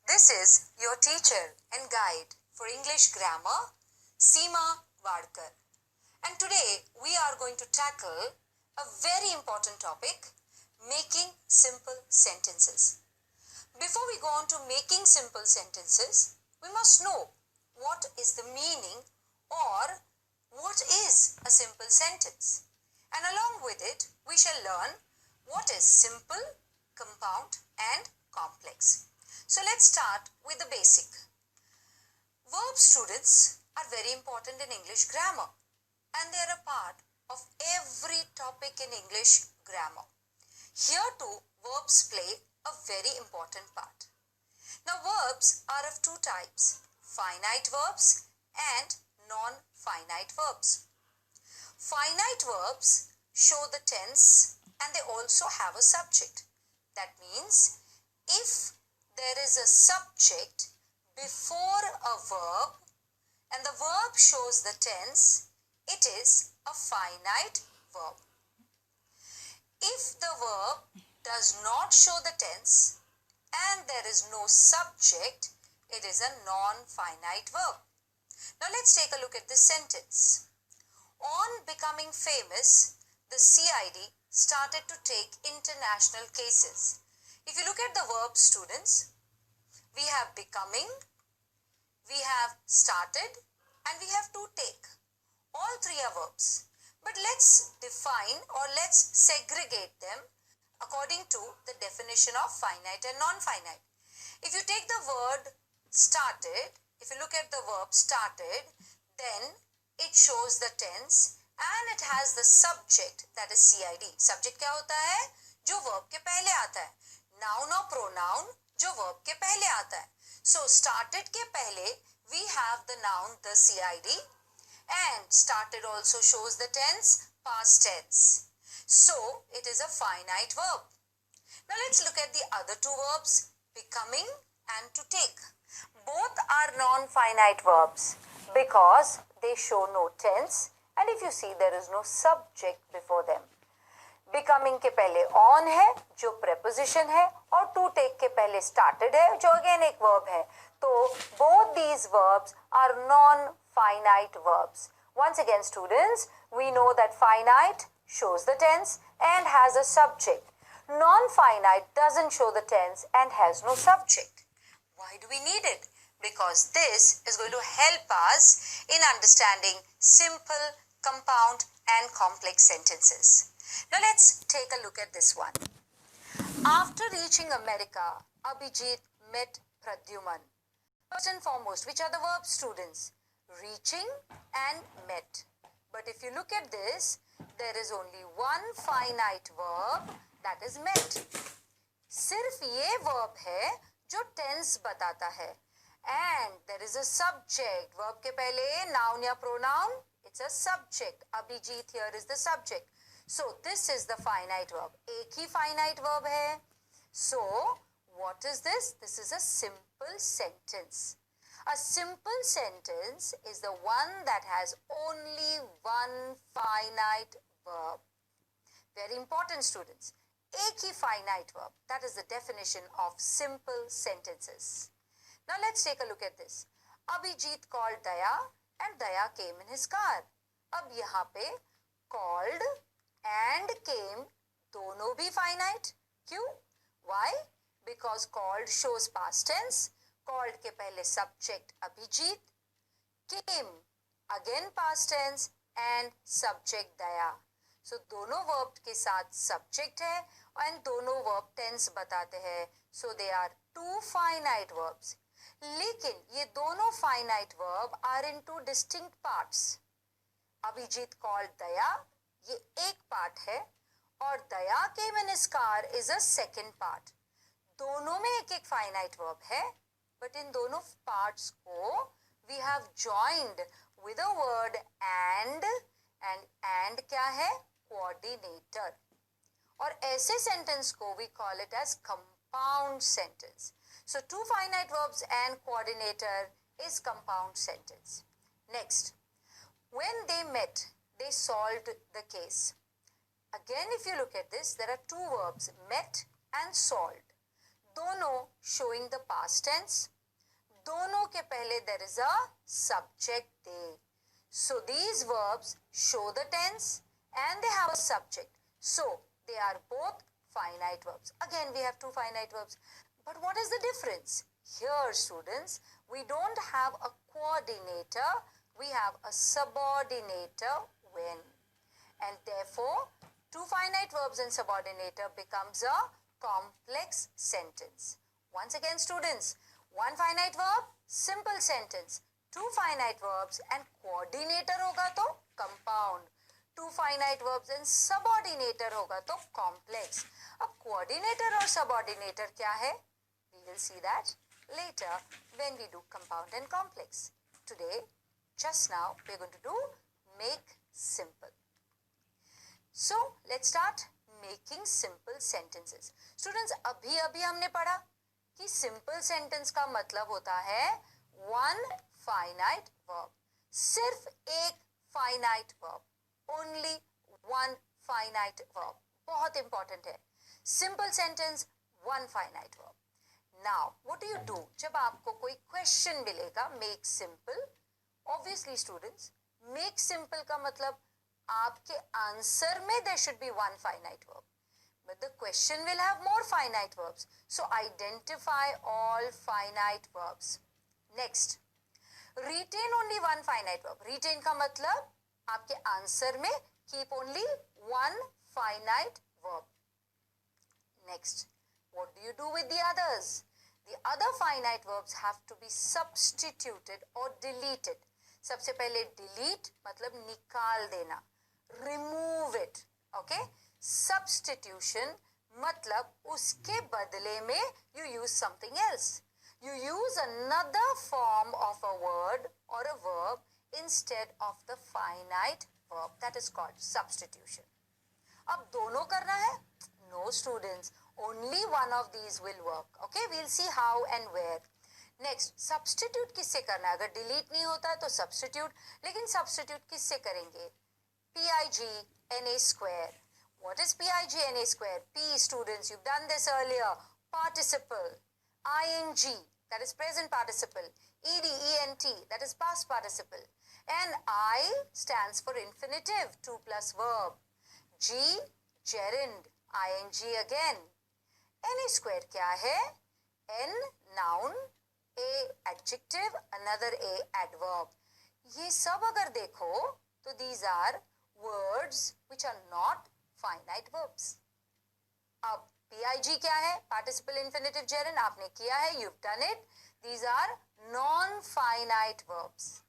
This is your teacher and guide for English grammar, Seema Wadkar. And today we are going to tackle a very important topic, making simple sentences. Before we go on to making simple sentences, we must know what is the meaning or what is a simple sentence. And along with it, we shall learn what is simple, compound and complex. So let's start with the basic. Verb students are very important in English grammar and they are a part of every topic in English grammar. Here too, verbs play a very important part. Now verbs are of two types, finite verbs and non-finite verbs. Finite verbs show the tense and they also have a subject. That means if there is a subject before a verb and the verb shows the tense, it is a finite verb. If the verb does not show the tense and there is no subject, it is a non-finite verb. Now let's take a look at this sentence. On becoming famous, the CID started to take international cases. If you look at the verb students, we have becoming, we have started and we have to take. All three are verbs. But let's define or let's segregate them according to the definition of finite and non-finite. If you take the word started, if you look at the verb started, then it shows the tense and it has the subject, that is CID. Subject क्या होता है? जो verb के पहले आता है. Noun or pronoun जो verb के पहले आता है. So started के पहले we have the noun, the CID, and started also shows the tense, past tense. So it is a finite verb. Now let's look at the other two verbs, becoming and to take. Both are non-finite verbs because they show no tense and if you see there is no subject before them. Becoming के पहले on है जो preposition है और to take के पहले started है जो again एक verb है. तो both these verbs are non-finite verbs. Once again students, we know that finite shows the tense and has a subject. Non-finite doesn't show the tense and has no subject. Why do we need it? Because this is going to help us in understanding simple, compound and complex sentences. Now let's take a look at this one. After reaching America, Abhijit met Pradyuman. First and foremost, which are the verbs students? Reaching and met. But if you look at this, there is only one finite verb, that is met. सिर्फ ये verb है जो tense बताता है. And there is a subject. Verb के पहले noun या pronoun, it's a subject. Abhijit here is the subject. So this is the finite verb. एक ही finite verb है. So what is this? This is a simple sentence. A simple sentence is the one that has only one finite verb. Very important students. एक ही finite verb. That is the definition of simple sentences. Now let's take a look at this. Abhijit called Daya and Daya came in his car. अब यहाँ पे called and came दोनों भी finite. क्यों? Why? Because called shows past tense. Called के पहले subject Abhijit. Came again past tense and subject Daya. So दोनों verb के साथ subject है and दोनों verb tense बताते हैं. So they are two finite verbs. लेकिन ये दोनों finite verb are in two distinct parts. Abhijit called Daya, ये एक part है और Daya came in his car is a second part. दोनों में एक एक finite verb है, but in दोनों parts को we have joined with a word and क्या है? Coordinator. और ऐसे sentence को we call it as compound sentence. So two finite verbs and coordinator is compound sentence. Next, when they met, they solved the case. Again, if you look at this, there are two verbs, met and solved. दोनों showing the past tense. दोनों के पहले there is a subject they. So these verbs show the tense and they have a subject. So they are both finite verbs. Again we have two finite verbs. But what is the difference? Here students, we don't have a coordinator, we have a subordinator when. And therefore, two finite verbs and subordinator becomes a complex sentence. Once again students, one finite verb, simple sentence. Two finite verbs and coordinator होगा तो compound. Two finite verbs and subordinator होगा तो complex. अब coordinator और subordinator क्या है? We will see that later when we do compound and complex. Today, just now, we are going to do make simple. So, let's start making simple sentences. Students, अभी हमने पढ़ा कि simple sentence का मतलब होता है one finite verb. सिर्फ एक finite verb. Only one finite verb. बहुत important है. Simple sentence, one finite verb. Now, what do? जब आपको कोई question मिलेगा, make simple. Obviously, students, make simple का मतलब आपके answer में there should be one finite verb. But the question will have more finite verbs. So, identify all finite verbs. Next, retain only one finite verb. Retain का मतलब आपके answer में keep only one finite verb. Next, what do you do with the others? The other finite verbs have to be substituted or deleted. सबसे पहले delete मतलब निकाल देना, remove it, okay? Substitution मतलब उसके बदले में you use something else. You use another form of a word or a verb instead of the finite verb. That is called substitution. अब दोनों करना है? No students, only one of these will work. Okay, we'll see how and where. Next, substitute किससे करना है? अगर delete नहीं होता तो substitute, लेकिन substitute किससे करेंगे? PIG NA square. What is PIG NA square? P students, you've done this earlier. Participle. ING, that is present participle. ED ENT, that is past participle. And I stands for infinitive, to plus verb. G gerund, ING again. NA square क्या है? N noun, A adjective, another A adverb. ये सब अगर देखो तो these are words which are not finite verbs. अब PIG क्या है? Participle infinitive gerund, आपने किया है, you've done it. These are non-finite verbs.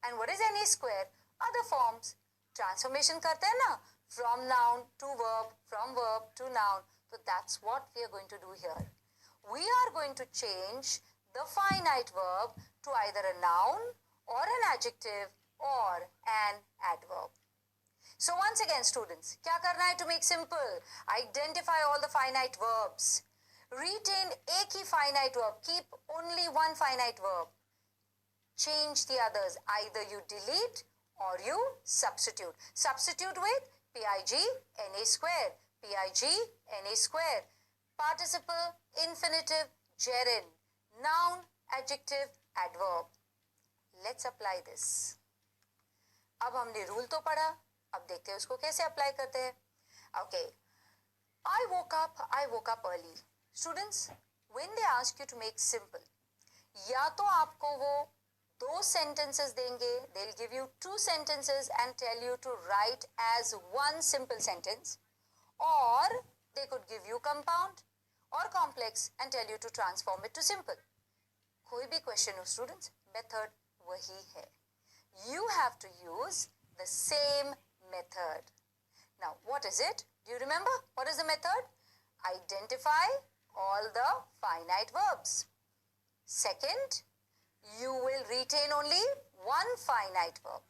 And what is NA square? Other forms. Transformation करते हैं ना? From noun to verb, from verb to noun. So that's what we are going to do here. We are going to change the finite verb to either a noun or an adjective or an adverb. So once again students, क्या करना है to make simple? Identify all the finite verbs. Retain एक ही finite verb. Keep only one finite verb. Change the others. Either you delete or you substitute. Substitute with PIG NA square. PIG NA square. Participle, infinitive, gerund. Noun, adjective, adverb. Let's apply this. अब हमने rule तो पढ़ा, अब देखते हैं उसको कैसे apply करते हैं. Okay. I woke up early. Students, when they ask you to make simple, या तो आपको वो दो sentences देंगे, they'll give you two sentences and tell you to write as one simple sentence, or they could give you compound or complex and tell you to transform it to simple. कोई भी question हो students, method वही है. You have to use the same method. Now, what is it? Do you remember? What is the method? Identify all the finite verbs. Second, you will retain only one finite verb.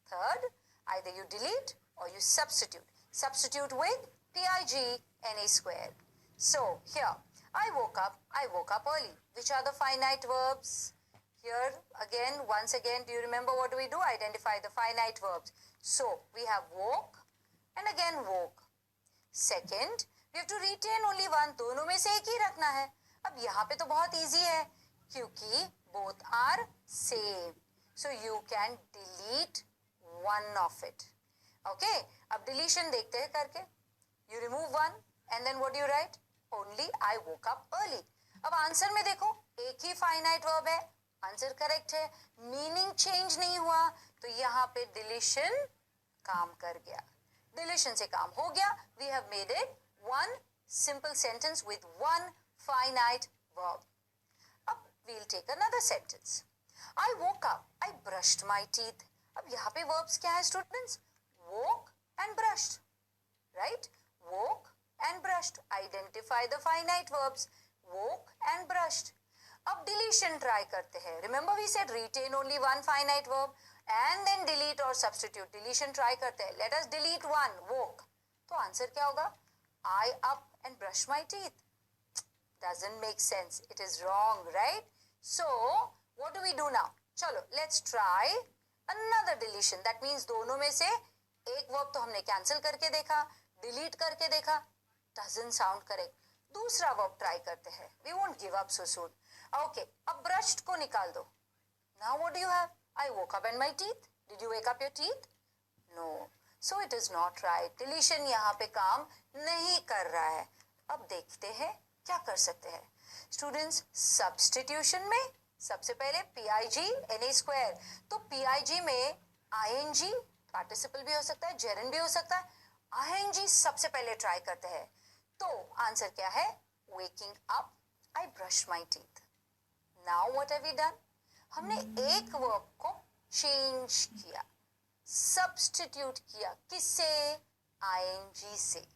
Third, either you delete or you substitute. Substitute with PIG NA square. So, here, I woke up early. Which are the finite verbs? Here, again, once again, do you remember what do we do? Identify the finite verbs. So, we have woke and again woke. Second, we have to retain only one. दोनों में से एक ही रखना है. अब यहाँ पे तो बहुत इजी है क्योंकि both are same, so you can delete one of it. Okay, अब डिलीशन देखते हैं करके. You remove one and then what you write? Only I woke up early. अब आंसर में देखो एक ही फाइनाइट वर्ब है, आंसर करेक्ट है, मीनिंग चेंज नहीं हुआ, तो यहाँ पे डिलीशन काम कर गया. डिलीशन से काम हो गया. We have made it one simple sentence with one finite verb. अब we'll take another sentence. I woke up. I brushed my teeth. अब यहाँ पे verbs क्या है students? Woke and brushed, right? Woke and brushed. Identify the finite verbs. Woke and brushed. अब deletion try करते हैं. Remember we said retain only one finite verb and then delete or substitute. Deletion try करते हैं. Let us delete one. Woke. तो answer क्या होगा? I up and brush my teeth. Doesn't make sense. It is wrong, right? So, what do we do now? चलो, let's try another deletion. That means दोनों में से एक verb तो हमने cancel करके देखा, delete करके देखा. Doesn't sound correct. दूसरा verb try करते हैं. We won't give up so soon. Okay, अब brushed को निकाल दो. Now what do you have? I woke up and my teeth. Did you wake up your teeth? No. So it is not right. Deletion यहाँ पे काम नहीं कर रहा है. अब देखते हैं क्या कर सकते हैं. स्टूडेंट्स, सब्स्टिट्यूशन में सबसे पहले PIG NA स्क्वायर. तो PIG में ING पार्टिसिपल भी हो सकता है, जेरन भी हो सकता है. ING सबसे पहले ट्राई करते हैं. तो आंसर क्या है? Waking up, I brush my teeth. Now what have we done? हमने एक वर्ब को चेंज किया, सब्स्टिट्यूट किया. किससे? ING से,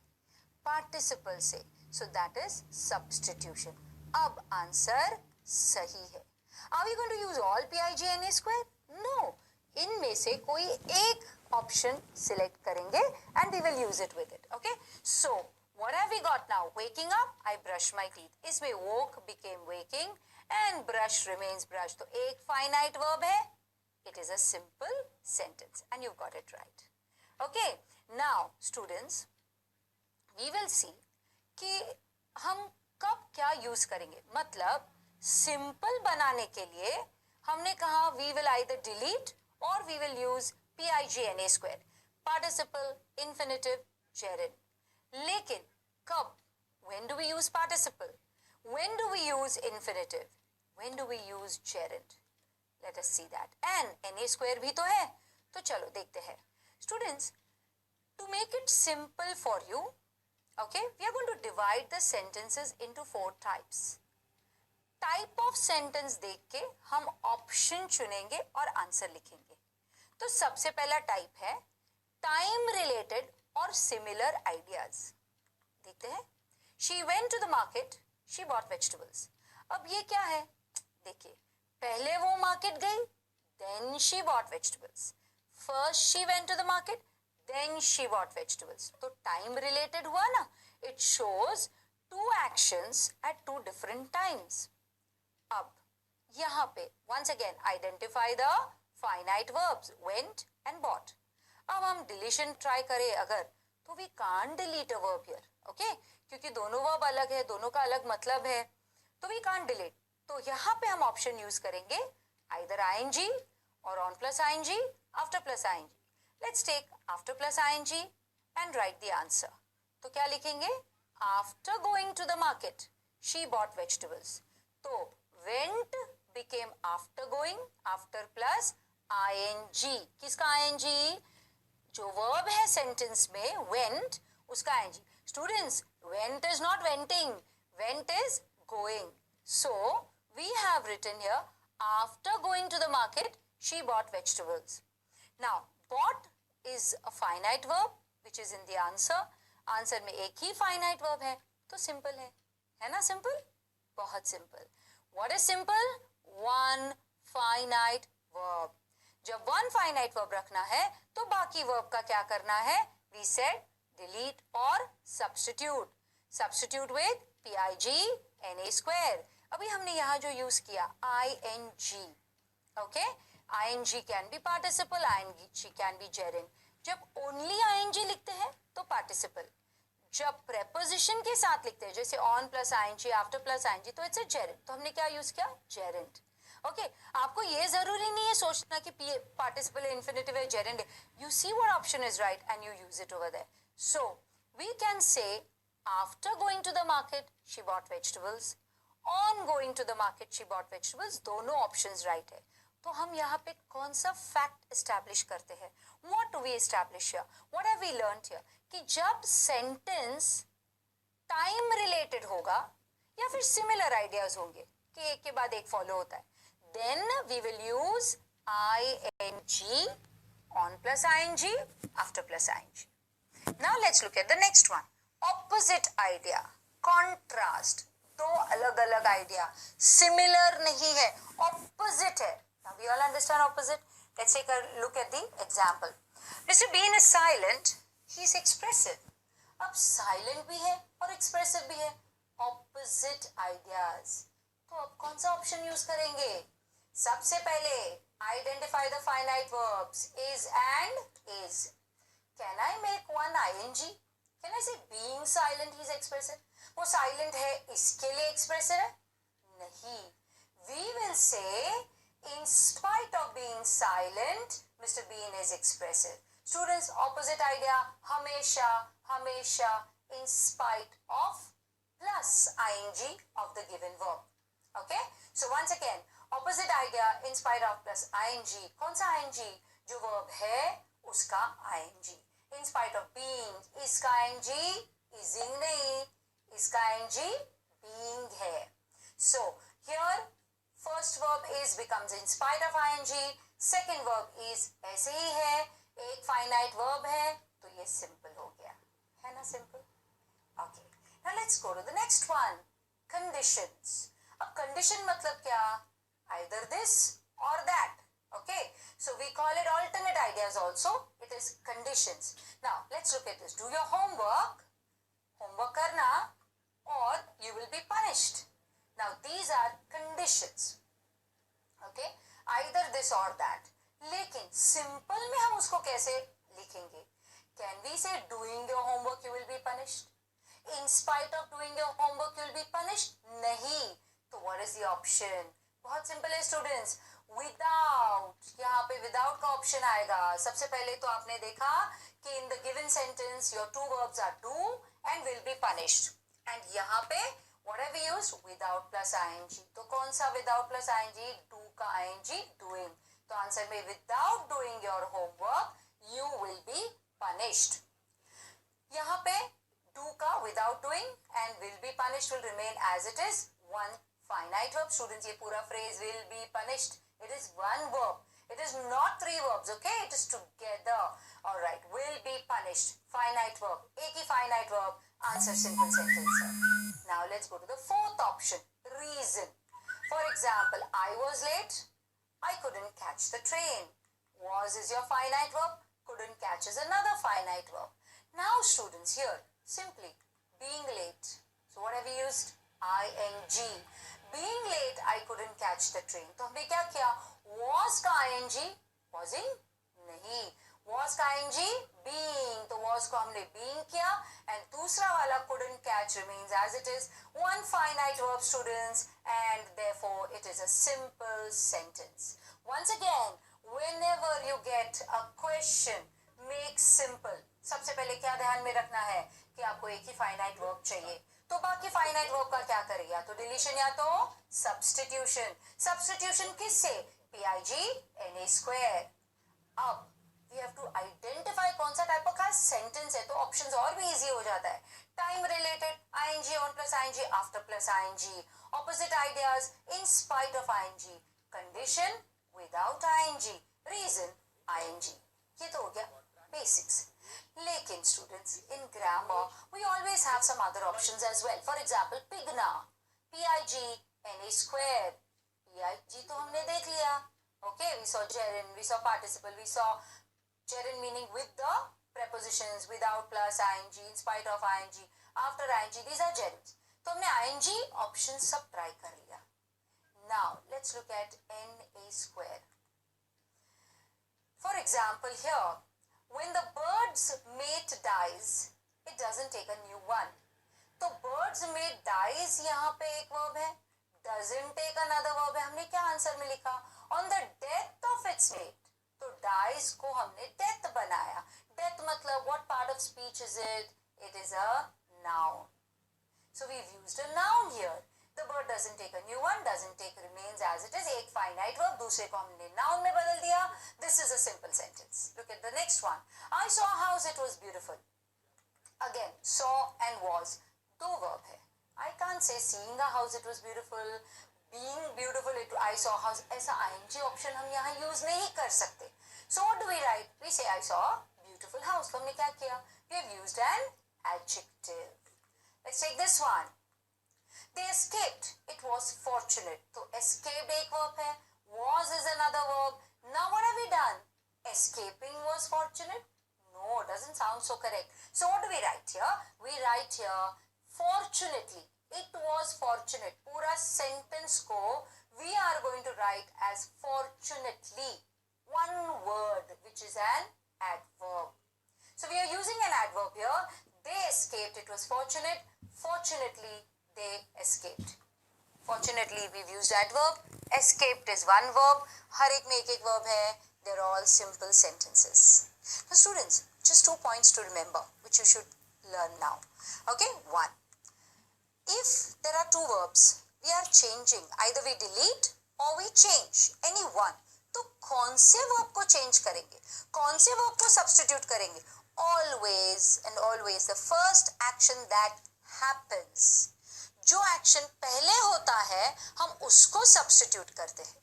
पार्टिसिपल से. So that is substitution. अब आंसर सही है. Are we going to use all PIG NA square? No. इनमें से कोई एक ऑप्शन सिलेक्ट करेंगे and we will use it with it. Okay? So what have we got now? Waking up, I brush my teeth. इसमें woke became waking and brush remains brush. तो एक finite verb है. It is a simple sentence and you've got it right. Okay? Now students, we will see कि हम कब क्या use करेंगे. मतलब सिंपल बनाने के लिए हमने कहा we will either delete or we will use PIG NA square, participle, infinitive, gerund. लेकिन कब? When do we use participle? When do we use infinitive? When do we use gerund? Let us see that. And NA square भी तो है, तो चलो देखते हैं. Students, to make it simple for you, okay, we are going to divide the sentences into 4 types. Type of sentence देख के हम ऑप्शन चुनेंगे और आंसर लिखेंगे. तो सबसे पहला टाइप है टाइम रिलेटेड और सिमिलर आइडियाज. देखते हैं. She went to the market, she bought vegetables. अब ये क्या है? देखिए, पहले वो मार्केट गई, then she bought vegetables. First she went to the market, then she bought vegetables. तो time related हुआ ना. It shows two actions at two different times. अब यहाँ पे once again identify the finite verbs went and bought. अब हम deletion try करें अगर, तो we can't delete a verb here. Okay? क्योंकि दोनों verb अलग है, दोनों का अलग मतलब है, तो we can't delete. तो यहाँ पे हम option use करेंगे either ING or on plus ING, after plus ING. Let's take after plus ING and write the answer. तो क्या लिखेंगे? After going to the market, she bought vegetables. तो went became after going, after plus ING. किसका ING? जो verb है sentence में went, उसका ING. Students, went is not venting. Went is going. So we have written here after going to the market, she bought vegetables. Now bought is a finite verb which is in the answer. Answer में एक ही finite verb है, तो simple है ना? simple, बहुत simple. What is simple? One finite verb. जब one finite verb रखना है, तो बाकी verb का क्या करना है? We said delete or substitute. Substitute with PIG NA square. अभी हमने यहाँ जो यूज किया ING. Okay? ING can be participle, ING can be gerund. जब only ING लिखते हैं तो participle. जब preposition के साथ लिखते हैं जैसे on plus ing, after plus ing, तो it's a gerund. तो हमने क्या यूज किया? gerund. ओके आपको ये जरूरी नहीं है सोचना कि पार्टिसिपल इंफिनिटिव है gerund. You see what option is right and you use it over there. So we can say after going to the market she bought vegetables, on going to the market she bought vegetables. दोनों options right है. तो हम यहाँ पे कौन सा fact establish करते हैं? What do we establish here? What have we learned here? कि जब सेंटेंस टाइम रिलेटेड होगा या फिर सिमिलर आइडियाज होंगे कि एक के बाद एक फॉलो होता है, then we will use ing on plus ing after plus ing. Now let's look at the next one. Opposite idea, contrast. दो अलग अलग आइडिया, सिमिलर नहीं है, ऑपोजिट है. Now we all understand opposite. Let's take a look at the example. Mr. Bean is silent, he is expressive. अब silent भी है और expressive भी है, opposite ideas. तो अब कौन सा ऑप्शन यूज करेंगे? सबसे पहले identify the finite verbs is and is. Can I make one ing? Can I say being silent he is expressive? वो silent है इसके लिए expressive है? नहीं. We will say in spite of being silent Mr. Bean is expressive. Students, opposite idea हमेशा हमेशा in spite of plus ing of the given verb. Okay? So once again, opposite idea in spite of plus ing. कौन सा ing? जो verb है उसका ing. In spite of being, इसका ing ising नहीं, इसका ing being है. So here first verb is becomes in spite of ing, second verb is ऐसे ही है, एक finite verb है, तो ये simple हो गया, है ना simple? Okay. Now let's go to the next one. Conditions. अब condition मतलब क्या? Either this or that. Okay. So we call it alternate ideas also. It is conditions. Now let's look at this. Do your homework. Homework करना or you will be punished. Now these are conditions. Okay. Either this or that. लेकिन simple में हम उसको कैसे लिखेंगे? Can we say doing your homework you will be punished? In spite of doing your homework you will be punished? नहीं. तो what is the option? बहुत simple है स्टूडेंट्स. विदाउट, यहाँ पे विदाउट का ऑप्शन आएगा. सबसे पहले तो आपने देखा कि in the given sentence your two verbs are do and will be punished, and यहाँ पे what have we used? Without plus ING. तो कौन सा विदाउट प्लस आईएनजी? डू का आईएनजी डूइंग. तो आंसर में without doing your homework you will be punished. यहाँ पे डू का without doing and will be punished will remain as it is. One finite verb. Students, ये पूरा phrase will be punished. It is one verb. It is not three verbs. Okay, it is together. All right, will be punished. Finite verb. एक ही finite verb. Answer simple sentence. Now let's go to the fourth option. Reason. For example, I was late. I couldn't catch the train. Was is your finite verb. Couldn't catch is another finite verb. Now students, here simply being late. So what have we used? ing. Being late, I couldn't catch the train. तो हमने क्या किया? Was का ing, wasing नहीं. Was का ing, being. तो was को हमने being किया, and दूसरा वाला couldn't catch remains as it is. One finite verb, students, and therefore it is a simple sentence. Once again, whenever you get a question, make simple. सबसे पहले क्या ध्यान में रखना है कि आपको एक ही finite verb चाहिए. तो बाकी फाइनाइट वर्ब का क्या करें? या तो डिलीशन या तो सब्स्टिट्यूशन. सब्स्टिट्यूशन किससे? PIG NA square. अब वी हैव टू आइडेंटिफाई कौन सा टाइप का सेंटेंस है, तो ऑप्शंस और भी इजी हो जाता है. Time related ING on plus ING after plus ING. Opposite ideas in spite of ING. Condition without ING. Reason ING. ये तो हो गया बेसिक्स. लेकिन students, in grammar we always have some other options as well. For example, pigna, pig na square. pig तो हमने देख लिया. Okay, we saw gerund, we saw participle, we saw gerund meaning with the prepositions, without plus ing, in spite of ing, after ing. These are gerunds. तो हमने ing option सब try कर लिया. Now let's look at na square. For example, here when the bird's mate dies, it doesn't take a new one. तो birds में dies यहाँ पे एक verb है, doesn't take another verb है. हमने क्या आंसर में लिखा? On the death of its mate. तो dies को हमने death बनाया. Death मतलब what part of speech is it? It is a noun. So we've used a noun here. The bird doesn't take a new one, doesn't take, remains as it is. एक finite verb, दूसरे को हमने noun में बदल दिया. This is a simple sentence. Look at the next one. I saw a house, it was beautiful. Again, saw and was. दो verb है. I can't say seeing a house it was beautiful, being beautiful I saw a house. ऐसा ing option हम यहाँ use नहीं कर सकते. So what do we write? We say I saw a beautiful house. तो हमने क्या किया? We have used an adjective. Let's take this one. They escaped. It was fortunate. तो escaped एक verb है. Was is another verb. Now what have we done? Escaping was fortunate? No, doesn't sound so correct. So what do we write here? We write here fortunately. It was fortunate. पूरा sentence को we are going to write as fortunately. One word which is an adverb. So we are using an adverb here. They escaped. It was fortunate. Fortunately, they escaped. Fortunately, we've used adverb. Escaped is one verb. हर एक में एक verb है. They're all simple sentences. Now students, just 2 points to remember, which you should learn now. Okay, 1. If there are two verbs, we are changing. Either we delete or we change. Any one. तो कौन से verb को change करेंगे? कौन से verb को substitute करेंगे? Always and always the first action that happens. जो action पहले होता है, हम उसको substitute करते हैं.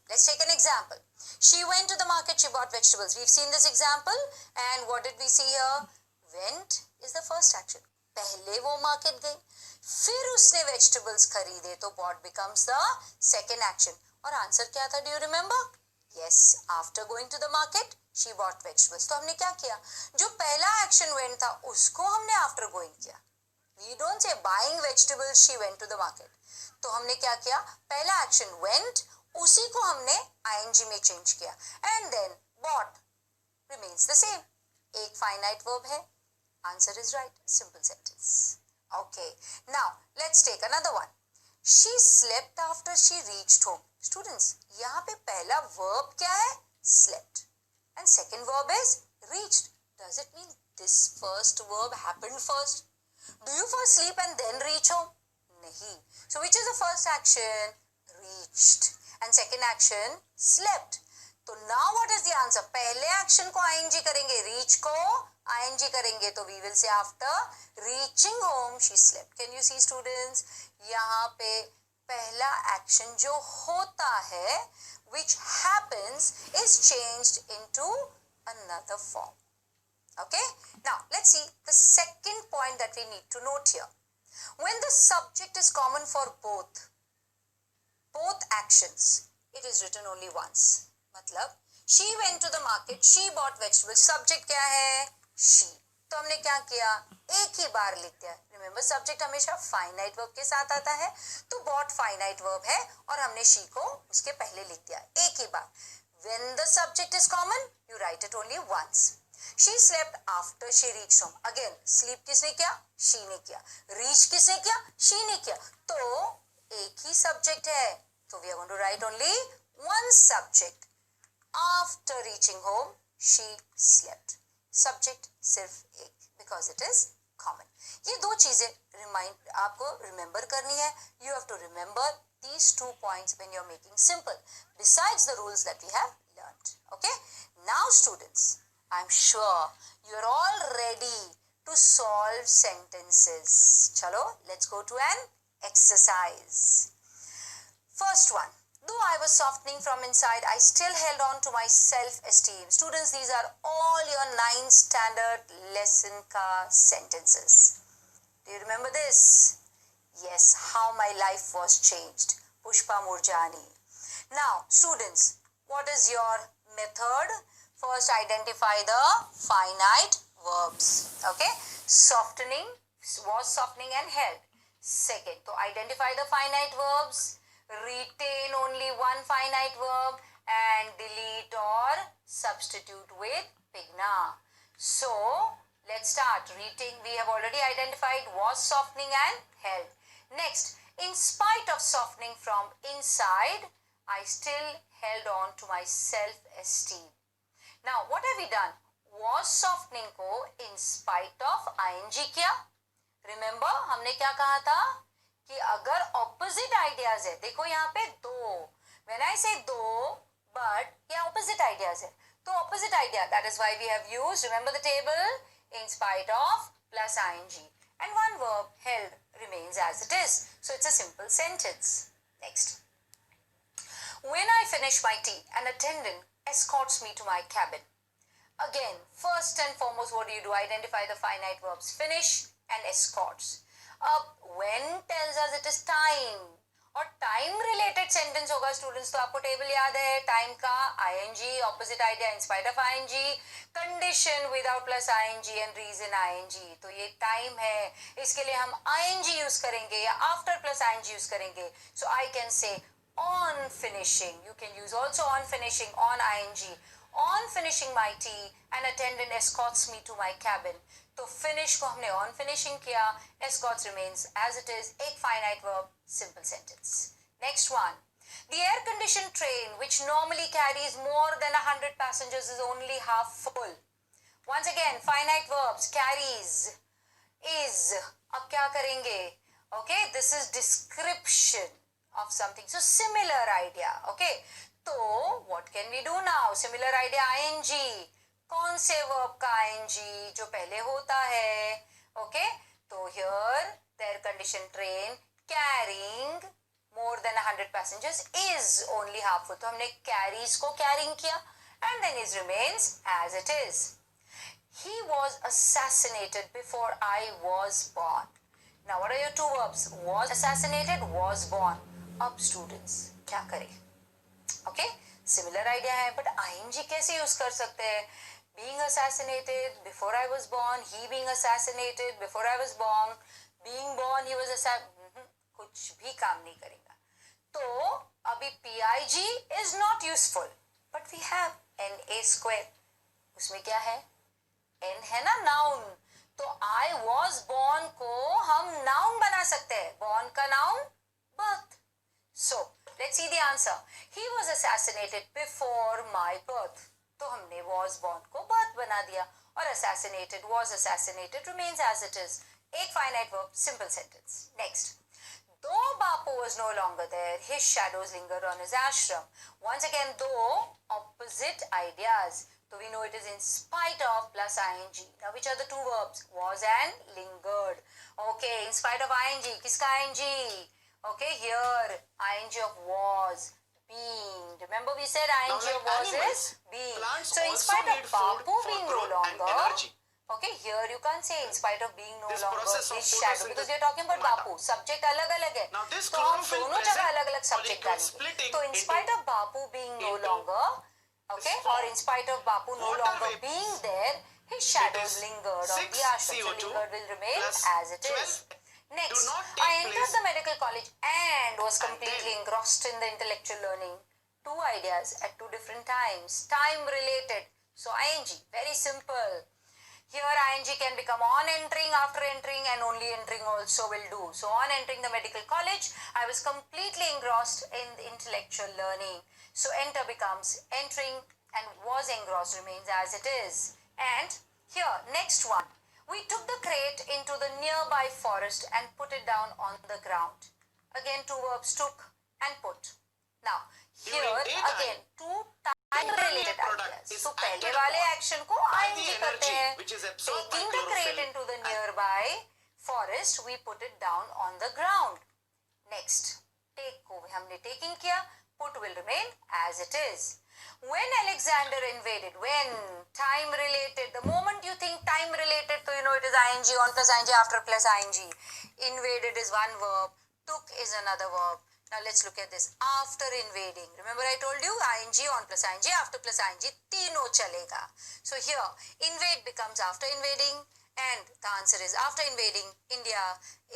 Let's take an example. She went to the market, she bought vegetables. We've seen this example and what did we see here? Went is the first action. पहले वो market गई, फिर उसने vegetables खरीदे, तो bought becomes the second action. और answer क्या था? Do you remember? Yes, after going to the market, she bought vegetables. तो हमने क्या किया? जो पहला action went था, उसको हमने after going किया. We don't say buying vegetables, she went to the market. तो हमने क्या किया? पहला action went, उसी को हमने ing में change किया. And then bought remains the same. एक finite verb है. Answer is right. Simple sentence. Okay. Now, let's take another one. She slept after she reached home. Students, यहाँ पे पहला verb क्या है? Slept. And second verb is reached. Does it mean this first verb happened first? Do you first sleep and then reach home? नहीं. So which is the first action? Reached. And second action? Slept. तो now what is the answer? पहले action को ing करेंगे, reach को ing करेंगे, तो we will say after reaching home she slept. Can you see students? यहाँ पे पहला action जो होता है, which happens, is changed into another form. Okay? Now let's see the second point that we need to note here. When the subject is common for both actions, it is written only once. मतलब she went to the market, she bought vegetables. Subject क्या है? She. तो हमने क्या किया? एक ही बार लिख दिया. Remember subject हमेशा finite verb के साथ आता है, तो bought finite verb है और हमने she को उसके पहले लिख दिया. एक ही बार. When the subject is common, you write it only once. She slept after she reached home. Again, sleep किसने किया? She ने किया. Reach किसने किया? She ने किया. तो एक ही subject है. So we are going to write only one subject. After reaching home, she slept. Subject सिर्फ एक, because it is common. ये दो चीजें आपको remember करनी है. You have to remember these 2 points when you are making simple. Besides the rules that we have learned. Okay? Now students, I'm sure you are all ready to solve sentences. Chalo, let's go to an exercise. First one. Though I was softening from inside, I still held on to my self-esteem. Students, these are all your 9th standard lesson ka sentences. Do you remember this? Yes, how my life was changed. Pushpa Murjani. Now, students, what is your method? First, identify the finite verbs. Okay? Softening, was softening and held. Second, to identify the finite verbs, retain only one finite verb and delete or substitute with pigna. So, Let's start reading. We have already identified was softening and held. Next, in spite of softening from inside, I still held on to my self-esteem. Now, what have we done? Was softening को in spite of ing किया. Remember, हमने क्या कहा था कि अगर opposite ideas है, देखो यहाँ पे दो. When I say दो, but ये opposite ideas है. तो opposite idea, that is why we have used, remember the table, in spite of plus ing. And one verb held remains as it is. So it's a simple sentence. Next. When I finish my tea, an attendant escorts me to my cabin. Again, first and foremost, what do? Identify the finite verbs finish and escorts. When tells us it is time. और time related sentence होगा students, तो आपको table याद है time का ING opposite idea in spite of ING, condition without plus ING and reason ING. तो ये time है, इसके लिए हम आईएनजी यूज करेंगे या आफ्टर प्लस आईएनजी यूज करेंगे. So I can say on finishing, you can use also on finishing, on ING. On finishing my tea, an attendant escorts me to my cabin. तो finish को हमने on finishing किया, escorts remains as it is, एक finite verb, simple sentence. Next one. The air-conditioned train, which normally carries more than 100 passengers, is only half full. Once again, finite verbs, carries, is. अब क्या करेंगे? Okay, this is description of something. So similar idea. Okay. तो what can we do now? Similar idea ing. कौन से verb का ing जो पहले होता है? Okay. तो here the air conditioned train carrying more than 100 passengers is only half full. तो हमने carries को carrying किया and then it remains as it is. He was assassinated before I was born. Now what are your two verbs? Was assassinated, was born. अब students क्या करें? Okay, similar idea है, but ING कैसे use कर सकते हैं? Being assassinated before I was born, he being assassinated before I was born, being born he was assassinated, कुछ भी काम नहीं करेगा. तो अभी PIG is not useful, but we have NA square. उसमें क्या है? N है ना noun. तो I was born को हम noun बना सकते हैं. Born का noun birth. So let's see the answer. He was assassinated before my birth. तो हमने was born को birth बना दिया और assassinated, was assassinated remains as it is. एक finite verb, simple sentence. Next. Though Bapu was no longer there, his shadows lingered on his ashram. Once again, though, opposite ideas. So we know it is in spite of plus ing. Now which are the two verbs? Was and lingered. Okay, in spite of ing. किसका ing? Okay, here ing of was, being. Remember we said ing of was is being. So in spite of Bapu being no longer, okay, here you can't say in spite of being no longer his shadow because we are talking about Bapu. Subject अलग-अलग है. तो हम दोनों जगह अलग-अलग subject डालेंगे. तो in spite of Bapu being no longer, okay, or in spite of Bapu no longer being there, his shadows lingered on the ashram. So lingered will remain as it is. Next, I entered the medical college and was completely engrossed in the intellectual learning. Two ideas at two different times. Time related. So ing, very simple. Here ing can become on entering, after entering, and only entering also will do. So on entering the medical college, I was completely engrossed in the intellectual learning. So enter becomes entering and was engrossed remains as it is. And here, next one. We took the crate into the nearby forest and put it down on the ground. Again, two verbs, took and put. Now, here again, two time-related ideas. So, पहले वाले action को ing करते हैं. Taking the crate into the nearby forest, we put it down on the ground. Next, take को हमने taking किया, put will remain as it is. When Alexander invaded, when time related, the moment you think time related, so you know it is ing, on plus ing, after plus ing. Invaded is one verb, took is another verb. Now let's look at this. After invading, remember I told you ing, on plus ing, after plus ing, तीनों चलेगा. So here, invade becomes after invading, and the answer is after invading India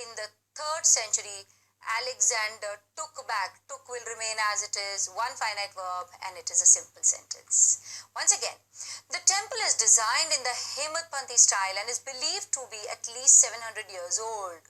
in the 3rd century. Alexander took back. Took will remain as it is, one finite verb, and it is a simple sentence. Once again, the temple is designed in the Hemadpanthi style and is believed to be at least 700 years old.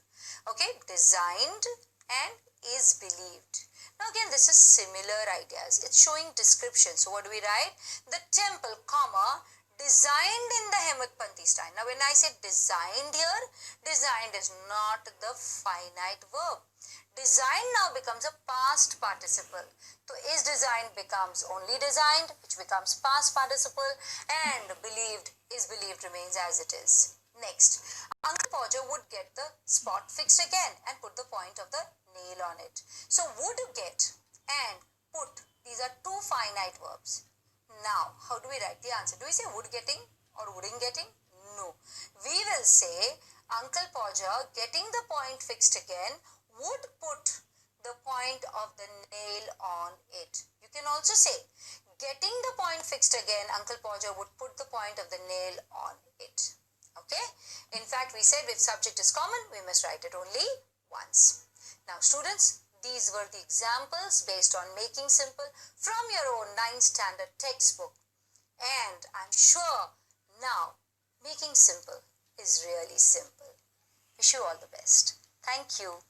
Okay, designed and is believed. Now again, this is similar ideas. It's showing description. So what do we write? The temple, comma, designed in the Hemadpanthi style. Now when I say designed here, designed is not the finite verb. Design now becomes a past participle. So is designed becomes only designed, which becomes past participle, and believed is believed remains as it is. Next, Uncle Podger would get the spot fixed again and put the point of the nail on it. So would get and put, these are two finite verbs. Now, how do we write the answer? Do we say would getting or wouldn't getting? No. We will say Uncle Podger getting the point fixed again would put the point of the nail on it. You can also say getting the point fixed again, Uncle Podger would put the point of the nail on it. Okay? In fact, we said if subject is common, we must write it only once. Now students, these were the examples based on making simple from your own 9th standard textbook. And I'm sure now making simple is really simple. Wish you all the best. Thank you.